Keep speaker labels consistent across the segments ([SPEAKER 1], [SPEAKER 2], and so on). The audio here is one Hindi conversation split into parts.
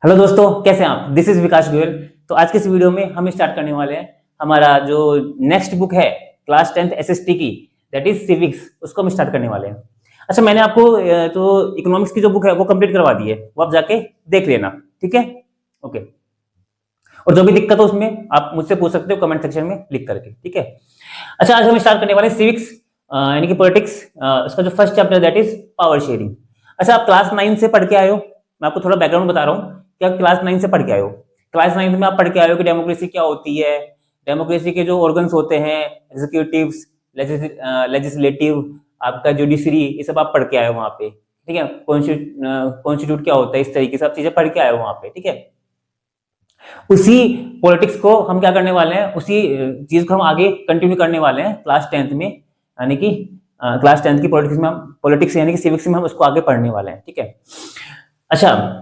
[SPEAKER 1] हेलो दोस्तों, कैसे हैं आप। दिस इज विकास गोयल। तो आज के इस वीडियो में हम स्टार्ट करने वाले हैं हमारा जो नेक्स्ट बुक है क्लास 10th एसएसटी की, दैट इज सिविक्स। उसको हम स्टार्ट करने वाले हैं। अच्छा, मैंने आपको तो इकोनॉमिक्स की जो बुक है वो कंप्लीट करवा दी है, वो आप जाके देख लेना, ठीक है। ओके। और जो भी दिक्कत हो उसमें आप मुझसे पूछ सकते हो कमेंट सेक्शन में लिख करके, ठीक है। अच्छा, आज हम स्टार्ट करने वाले सिविक्स यानी कि पॉलिटिक्स। उसका जो first chapter that is power sharing. अच्छा, आप क्लास 9 से पढ़ के आए हो। मैं आपको थोड़ा बैकग्राउंड बता रहा हूँ कि आप क्लास 9 से पढ़ के आए हो। क्लास 9 में आप पढ़ के आए हो कि डेमोक्रेसी क्या होती है, डेमोक्रेसी के जो ऑर्गन्स होते हैं, एग्जीक्यूटिव्स, लेजिस्लेटिव, आपका जुडिशरी, ये सब आप पढ़ के आए हो वहां पे, ठीक है। कॉन्स्टिट्यूट क्या होता है, इस तरीके से सब चीजें पढ़ के आए हो वहां पे, ठीक है। उसी पॉलिटिक्स को हम क्या करने वाले हैं, उसी चीज को हम आगे कंटिन्यू करने वाले हैं क्लास 10th में, यानी कि क्लास 10th की पॉलिटिक्स में हम पॉलिटिक्स यानी कि सिविक्स में हम उसको आगे पढ़ने वाले हैं, ठीक है। अच्छा,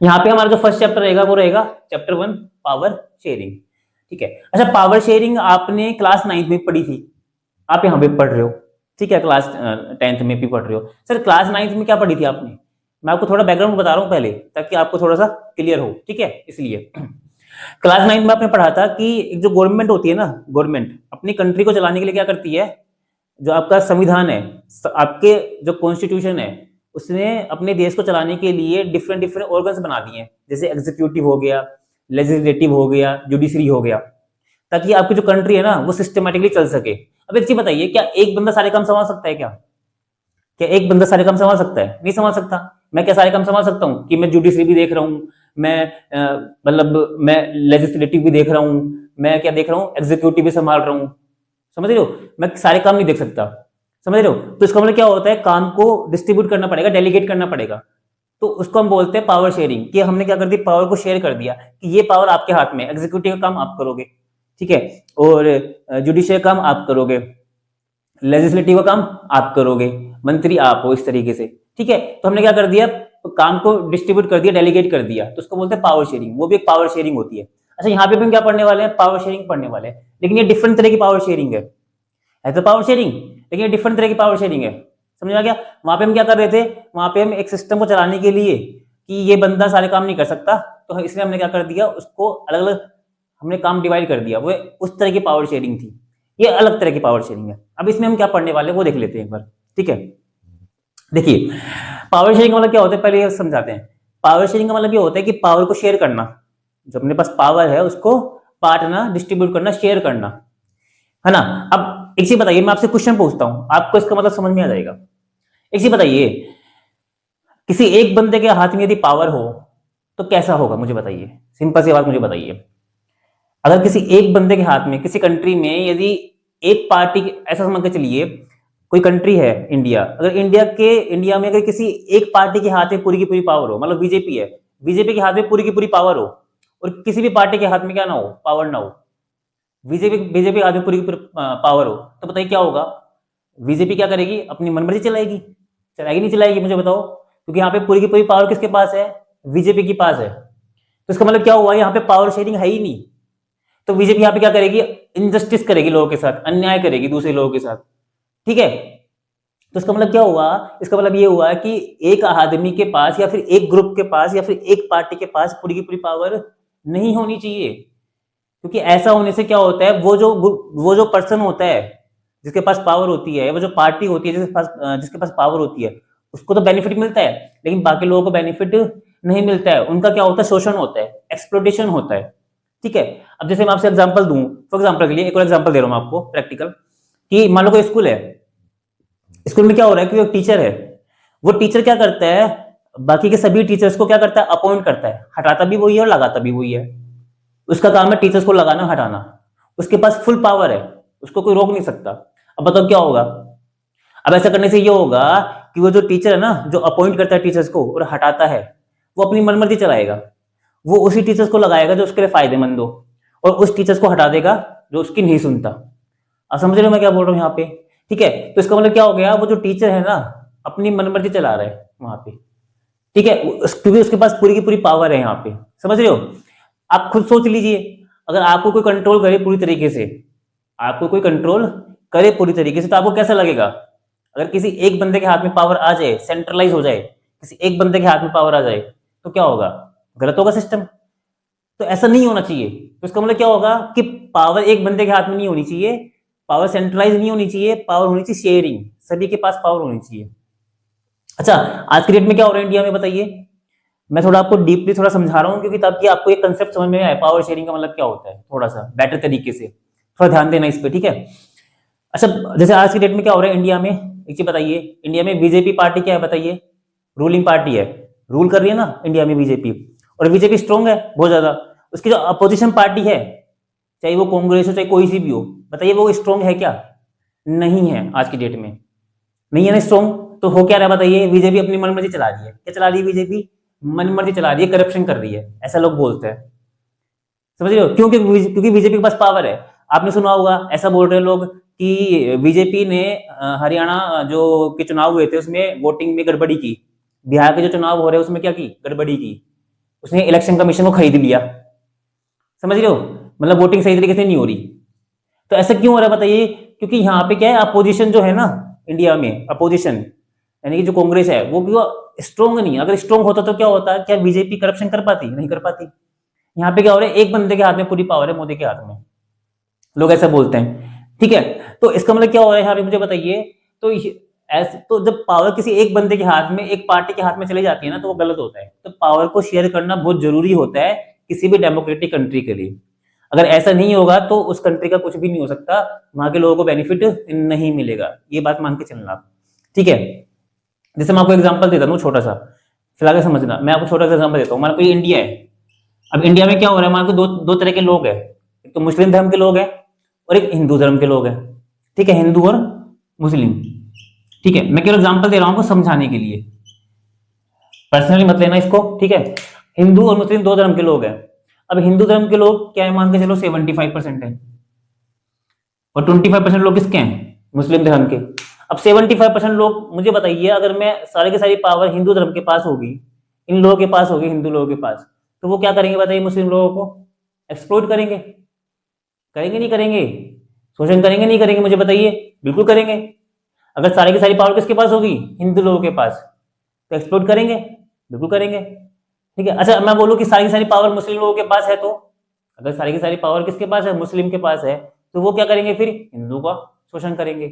[SPEAKER 1] यहाँ पे हमारा जो फर्स्ट चैप्टर रहेगा वो रहेगा चैप्टर 1 पावर शेयरिंग, ठीक है। अच्छा, पावर शेयरिंग आपने क्लास 9th में पढ़ी थी, आप यहाँ पे पढ़ रहे हो, ठीक है। क्लास 10th में भी पढ़ रहे हो। सर, क्लास 9th में क्या पढ़ी थी आपने? मैं आपको थोड़ा बैकग्राउंड बता रहा हूँ पहले, ताकि आपको थोड़ा सा क्लियर हो, ठीक है। इसलिए क्लास 9 में आपने पढ़ा था कि एक जो गवर्नमेंट होती है ना, गवर्नमेंट अपनी कंट्री को चलाने के लिए क्या करती है, जो आपका संविधान है, आपके जो कॉन्स्टिट्यूशन है, उसने अपने देश को चलाने के लिए डिफरेंट डिफरेंट ऑर्गन्स बना दिए हैं, जैसे एग्जीक्यूटिव हो गया, लेजिस्लेटिव हो गया, जुडिशरी हो गया, ताकि आपकी जो कंट्री है ना वो सिस्टमेटिकली चल सके। अब एक चीज बताइए, क्या एक बंदा सारे काम संभाल सकता है? क्या एक बंदा सारे काम संभाल सकता है? नहीं संभाल सकता। मैं क्या सारे काम संभाल सकता हूँ कि मैं जुडिशरी भी देख रहा हूँ, मैं मतलब मैं लेजिस्लेटिव भी देख रहा हूँ, मैं क्या देख रहा हूँ, एग्जीक्यूटिव भी संभाल रहा हूँ, समझ रहे हो। मैं सारे काम नहीं देख सकता, समझ रहे हो। तो इसका मतलब क्या होता है, काम को डिस्ट्रीब्यूट करना पड़ेगा, डेलीगेट करना पड़ेगा। तो उसको हम बोलते हैं पावर शेयरिंग, कि हमने क्या कर दी, पावर को शेयर कर दिया कि ये पावर आपके हाथ में, एग्जीक्यूटिव का काम आप करोगे, ठीक है, और जुडिशियल काम आप करोगे, लेजिस्लेटिव का काम आप करोगे, मंत्री आप हो, इस तरीके से, ठीक है। तो हमने क्या कर दिया, काम को डिस्ट्रीब्यूट कर दिया, डेलीगेट कर दिया, तो उसको बोलते हैं पावर शेयरिंग। वो भी एक पावर शेयरिंग होती है। अच्छा, यहाँ पे हम क्या पढ़ने वाले हैं, पावर शेयरिंग पढ़ने वाले हैं, लेकिन ये डिफरेंट तरह की पावर शेयरिंग है तो पावर शेयरिंग, लेकिन ये डिफरेंट तरह की पावर शेयरिंग है। समझ में आ गया। वहां पे हम क्या कर रहे थे, वहां पे हम एक सिस्टम को चलाने के लिए कि ये बंदा सारे काम नहीं कर सकता, तो इसलिए हमने क्या कर दिया, उसको अलग अलग हमने काम डिवाइड कर दिया। वो उस तरह की पावर शेयरिंग थी, ये अलग तरह की पावर शेयरिंग है। अब इसमें हम क्या पढ़ने वाले हैं वो देख लेते हैं एक बार, ठीक है। देखिए, पावर शेयरिंग का मतलब क्या होता है, पहले ये समझाते हैं। पावर शेयरिंग का मतलब ये होता है कि पावर को शेयर करना, जो अपने पास पावर है उसको बांटना, डिस्ट्रीब्यूट करना, शेयर करना, है ना। अब एक चीज बताइए, मैं आपसे क्वेश्चन पूछता हूं, आपको इसका मतलब समझ में आ जाएगा। एक चीज बताइए, किसी एक बंदे के हाथ में यदि पावर हो तो कैसा होगा, मुझे बताइए। सिंपल सी बात मुझे बताइए। अगर किसी एक बंदे के हाथ में, किसी कंट्री में यदि एक पार्टी, ऐसा समझ के चलिए कोई कंट्री है इंडिया, अगर इंडिया में अगर किसी एक पार्टी के हाथ में पूरी की पूरी पावर हो, मतलब बीजेपी है, बीजेपी के हाथ में पूरी की पूरी पावर हो, और किसी भी पार्टी के हाथ में क्या ना हो, पावर ना हो, बीजेपी बीजेपी के हाथ में पूरी की पूरी पावर हो, तो बताइए क्या होगा। बीजेपी क्या करेगी, अपनी मनमर्जी चलाएगी, चलाएगी नहीं चलाएगी, मुझे बताओ। क्योंकि यहाँ पे पूरी की पूरी पावर किसके पास है, बीजेपी के पास है। तो इसका मतलब क्या हुआ, यहाँ पे पावर शेयरिंग है ही नहीं। तो बीजेपी यहाँ पे क्या करेगी, इनजस्टिस करेगी लोगों के साथ, अन्याय करेगी दूसरे लोगों के साथ, ठीक है। तो इसका मतलब क्या हुआ, इसका मतलब ये हुआ कि एक आदमी के पास या फिर एक ग्रुप के पास या फिर एक पार्टी के पास पूरी की पूरी पावर नहीं होनी चाहिए। क्योंकि ऐसा होने से क्या होता है, वो जो पर्सन होता है जिसके पास पावर होती है, वो जो पार्टी होती है जिसके पास पावर होती है, उसको तो बेनिफिट मिलता है, लेकिन बाकी लोगों को बेनिफिट नहीं मिलता है। उनका क्या होता है, शोषण होता है, एक्सप्लोटेशन होता है, ठीक है। अब जैसे मैं आपसे एग्जांपल दूं, फॉर एग्जांपल के लिए एक और एग्जांपल दे रहा हूं आपको प्रैक्टिकल, कि मान लो कोई स्कूल है, स्कूल में क्या हो रहा है कि वो टीचर है, वो टीचर क्या करता है, बाकी के सभी टीचर्स को क्या करता है, अपॉइंट करता है, हटाता भी वही है और लगाता भी वही है। उसका काम है टीचर्स को लगाना हटाना, उसके पास फुल पावर है, उसको कोई रोक नहीं सकता। अब बताओ क्या होगा। अब ऐसा करने से ये होगा कि वो जो टीचर है ना, जो अपॉइंट करता है टीचर्स को और हटाता है, वो अपनी मनमर्जी चलाएगा। वो उसी टीचर्स को लगाएगा जो उसके लिए फायदेमंद हो, और उस टीचर्स को हटा देगा जो उसकी नहीं सुनता। आप समझ रहे हो मैं क्या बोल रहा हूँ यहाँ पे, ठीक है। तो इसका मतलब क्या हो गया, वो जो टीचर है ना अपनी मनमर्जी चला रहा है वहां पे, ठीक है, क्योंकि उसके पास पूरी की पूरी पावर है यहाँ पे, समझ रहे हो। आप खुद सोच लीजिए, अगर आपको कोई कंट्रोल करे पूरी तरीके से, आपको कोई कंट्रोल करे पूरी तरीके से, तो आपको कैसा लगेगा। अगर किसी एक बंदे के हाथ में पावर आ जाए, सेंट्रलाइज हो जाए, किसी एक बंदे के हाथ में पावर आ जाए, तो क्या होगा, गलत होगा सिस्टम। तो ऐसा नहीं होना चाहिए। तो इसका मतलब क्या होगा कि पावर एक बंदे के हाथ में नहीं होनी चाहिए, पावर सेंट्रलाइज नहीं होनी चाहिए, पावर होनी चाहिए शेयरिंग, सभी के पास पावर होनी चाहिए। अच्छा, आज के डेट में क्या हो रहा है इंडिया में बताइए। मैं थोड़ा आपको डीपली थोड़ा समझा रहा हूँ क्योंकि ताकि आपको एक कंसेप्ट समझ में आए पावर शेयरिंग का मतलब क्या होता है, थोड़ा सा बेटर तरीके से, थोड़ा ध्यान देना इस पे, ठीक है। अच्छा, जैसे आज की डेट में क्या हो रहा है इंडिया में, एक चीज बताइए, इंडिया में बीजेपी पार्टी क्या है बताइए, रूलिंग पार्टी है, रूल कर रही है ना इंडिया में बीजेपी, और बीजेपी स्ट्रॉन्ग है बहुत ज्यादा। उसकी जो अपोजिशन पार्टी है, चाहे वो कांग्रेस हो चाहे कोई सी भी हो, बताइए वो स्ट्रॉन्ग है क्या, नहीं है आज की डेट में, नहीं है ना स्ट्रॉन्ग। तो हो क्या रहा है बताइए, बीजेपी अपनी मनमर्जी चला रही है, क्या चला रही है बीजेपी, मनमर्जी चला रही है, करप्शन कर रही है, ऐसा लोग बोलते हैं, समझ रहे हो, क्योंकि क्योंकि बीजेपी के पास पावर है। आपने सुना होगा, ऐसा बोल रहे हैं लोग कि बीजेपी ने हरियाणा जो के चुनाव हुए थे उसमें वोटिंग में गड़बड़ी की, बिहार के जो चुनाव हो रहे हैं उसमें क्या की, गड़बड़ी की, उसने इलेक्शन कमीशन को खरीद लिया, समझ रहे हो, मतलब वोटिंग सही तरीके से नहीं हो रही। तो ऐसा क्यों हो रहा है बताइए, क्योंकि यहाँ पे क्या है, अपोजिशन जो है ना इंडिया में, अपोजिशन यानी कि जो कांग्रेस है वो क्यों स्ट्रॉन्ग नहीं है। अगर स्ट्रॉन्ग होता तो क्या होता, क्या बीजेपी करप्शन कर पाती, नहीं कर पाती। यहाँ पे क्या हो रहा है, एक बंदे के हाथ में पूरी पावर है, मोदी के हाथ में, लोग ऐसा बोलते हैं, ठीक है। तो इसका मतलब क्या हो रहा है यहाँ पे मुझे बताइए। तो ऐसे तो जब पावर किसी एक बंदे के हाथ में, एक पार्टी के हाथ में चली जाती है ना, तो वो गलत होता है। तो पावर को शेयर करना बहुत जरूरी होता है किसी भी डेमोक्रेटिक कंट्री के लिए। अगर ऐसा नहीं होगा तो उस कंट्री का कुछ भी नहीं हो सकता, वहां के लोगों को बेनिफिट नहीं मिलेगा, ये बात मान के चलना आप, ठीक है। जैसे मैं आपको एग्जांपल देता हूँ छोटा सा, फिलहाल समझना, मैं आपको छोटा सा एग्जांपल देता हूँ। मान कोई इंडिया है, अब इंडिया में क्या हो रहा है, मान को दो तरह के लोग हैं, एक तो मुस्लिम धर्म के लोग हैं और एक हिंदू धर्म के लोग हैं, ठीक है, हिंदू और मुस्लिम, ठीक है। मैं केवल एग्जांपल दे रहा हूँ आपको समझाने के लिए, पर्सनली मत लेना इसको, ठीक है। हिंदू और मुस्लिम दो धर्म के लोग हैं। अब हिंदू धर्म के लोग क्या है, मान के चलो 75% है, और 25% लोग किसके हैं, मुस्लिम धर्म के। अब 75% लोग, मुझे बताइए, अगर मैं सारे की सारी पावर हिंदू धर्म के पास होगी, इन लोगों के पास होगी, हिंदू लोगों के पास, तो वो क्या करेंगे बताइए, मुस्लिम लोगों को एक्सप्लॉइट करेंगे, करेंगे नहीं करेंगे, शोषण करेंगे नहीं करेंगे, मुझे बताइए, बिल्कुल करेंगे। अगर सारी की सारी पावर किसके पास होगी, हिंदू लोगों के पास, तो एक्सप्लॉइट करेंगे, बिल्कुल करेंगे, ठीक है। अच्छा, मैं बोलूं कि सारी की सारी पावर मुस्लिम लोगों के पास है, तो अगर सारी की सारी पावर किसके पास है, मुस्लिम के पास है, तो वो क्या करेंगे, फिर हिंदू का शोषण करेंगे।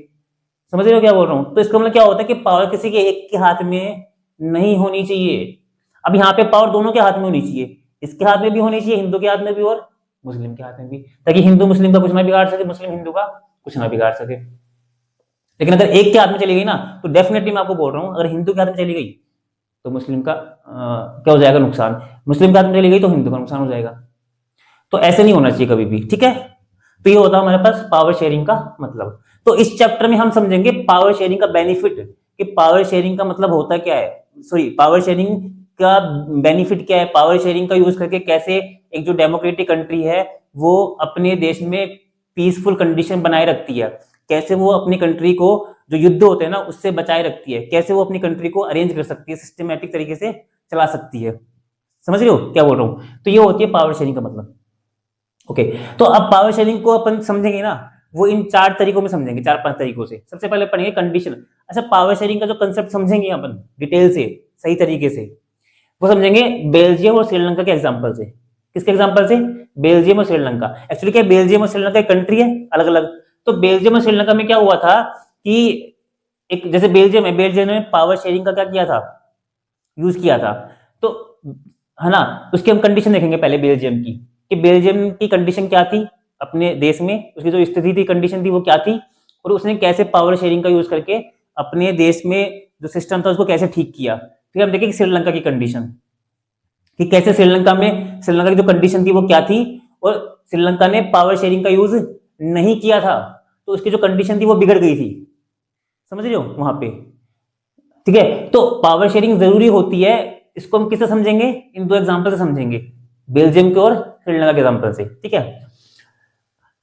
[SPEAKER 1] समझ रहे हो क्या बोल रहा हूं। तो इसका मतलब क्या होता है कि पावर किसी के एक के हाथ में नहीं होनी चाहिए। अब यहाँ पे पावर दोनों के हाथ में होनी चाहिए, इसके हाथ में भी होनी चाहिए, हिंदू के हाथ में भी और मुस्लिम के हाथ में भी, ताकि हिंदू मुस्लिम का कुछ ना बिगाड़ सके, मुस्लिम हिंदू का कुछ ना बिगाड़ सके। लेकिन अगर एक के हाथ में चली गई ना, तो डेफिनेटली मैं आपको बोल रहा हूं, अगर हिंदू के हाथ में चली गई तो मुस्लिम का क्या हो जाएगा, नुकसान। मुस्लिम के हाथ में चली गई तो हिंदू का नुकसान हो जाएगा। तो ऐसे नहीं होना चाहिए कभी भी, ठीक है। तो ये होता है हमारे पास पावर शेयरिंग का मतलब। तो इस चैप्टर में हम समझेंगे पावर शेयरिंग का बेनिफिट, कि पावर शेयरिंग का मतलब होता क्या है, सॉरी, पावर शेयरिंग का बेनिफिट क्या है, पावर शेयरिंग का यूज करके कैसे एक जो डेमोक्रेटिक कंट्री है वो अपने देश में पीसफुल कंडीशन बनाए रखती है, कैसे वो अपनी कंट्री को जो युद्ध होते हैं ना उससे बचाए रखती है, कैसे वो अपनी कंट्री को अरेंज कर सकती है, सिस्टमेटिक तरीके से चला सकती है। समझ रहे हो क्या बोल रहा हूं। तो ये होती है पावर शेयरिंग का मतलब। ओके, तो अब पावर शेयरिंग को अपन समझेंगे ना, वो इन 4 तरीकों में समझेंगे, 4-5 तरीकों से। सबसे पहले पढ़ेंगे कंडीशन। अच्छा, पावर शेयरिंग का जो कंसेप्ट समझेंगे अपन डिटेल से, सही तरीके से, वो समझेंगे बेल्जियम और श्रीलंका के एग्जांपल से। किसके एग्जांपल से, बेल्जियम और श्रीलंका। एक्चुअली क्या, बेल्जियम और श्रीलंका एक कंट्री है अलग अलग। तो बेल्जियम और श्रीलंका में क्या हुआ था कि एक, जैसे बेल्जियम है, बेल्जियम ने पावर शेयरिंग का क्या किया था, यूज किया था, तो है ना। उसकी हम कंडीशन देखेंगे पहले बेल्जियम की, कि बेल्जियम की कंडीशन क्या थी अपने देश में, उसकी जो स्थिति थी, कंडीशन थी, वो क्या थी, और उसने कैसे पावर शेयरिंग का यूज करके अपने देश में जो सिस्टम था उसको कैसे ठीक किया। फिर हम देखेंगे श्रीलंका की कंडीशन, कि कैसे श्रीलंका में, श्रीलंका की जो कंडीशन थी वो क्या थी, और श्रीलंका ने पावर शेयरिंग का यूज नहीं किया था, तो उसकी जो कंडीशन थी वो बिगड़ गई थी। समझ रहे हो वहां पे, ठीक है। तो पावर शेयरिंग जरूरी होती है, इसको हम किससे समझेंगे, इन 2 एग्जांपल से समझेंगे, बेल्जियम के और श्रीलंका के एग्जांपल से, ठीक है।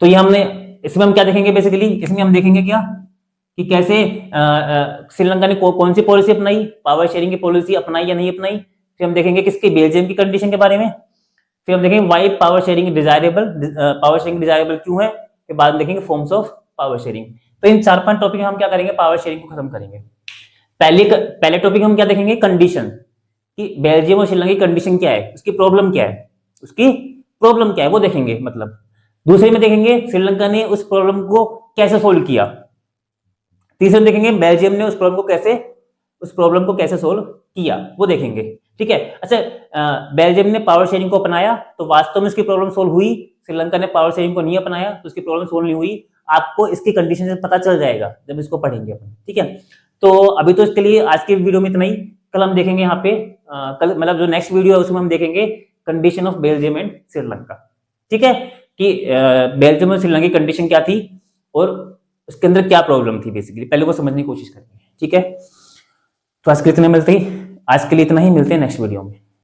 [SPEAKER 1] तो ये हमने, इसमें हम क्या देखेंगे बेसिकली, इसमें हम देखेंगे क्या कि कैसे श्रीलंका ने कौन सी पॉलिसी अपनाई, पावर शेयरिंग की पॉलिसी अपनाई या नहीं अपनाई। फिर हम देखेंगे किसके, बेल्जियम की कंडीशन के बारे में। फिर हम देखेंगे why power sharing desirable, power sharing desirable क्यों है। फिर बाद में देखेंगे फॉर्म्स ऑफ पावर शेयरिंग। तो इन 4-5 टॉपिक में हम क्या करेंगे, पावर शेयरिंग को खत्म करेंगे। पहले टॉपिक हम क्या देखेंगे, कंडीशन, कि बेल्जियम और श्रीलंका की कंडीशन क्या है, उसकी प्रॉब्लम क्या है, उसकी प्रॉब्लम क्या है वो देखेंगे। मतलब दूसरे में देखेंगे श्रीलंका ने उस प्रॉब्लम को कैसे सोल्व किया। तीसरे में देखेंगे बेल्जियम ने उस प्रॉब्लम को कैसे सोल्व किया, वो देखेंगे। ठीक है। अच्छा, बेल्जियम ने पावर शेयरिंग को अपनाया तो वास्तव में उसकी प्रॉब्लम सोल्व हुई, श्रीलंका ने पावर शेयरिंग को नहीं अपनाया तो उसकी प्रॉब्लम सोल्व नहीं हुई। आपको इसकी कंडीशन से पता चल जाएगा जब इसको पढ़ेंगे अपन। ठीक है, तो अभी तो इसके लिए आज के वीडियो में इतना ही। कल हम देखेंगे यहाँ पे कल मतलब जो नेक्स्ट वीडियो है उसमें हम देखेंगे condition of Belgium and Sri Lanka. ठीक है, कि बेल्जियम और श्रीलंका की कंडीशन क्या थी और उसके अंदर क्या प्रॉब्लम थी, बेसिकली पहले वो समझने की कोशिश करेंगे। ठीक है, तो आज के लिए इतना ही, मिलते हैं नेक्स्ट वीडियो में।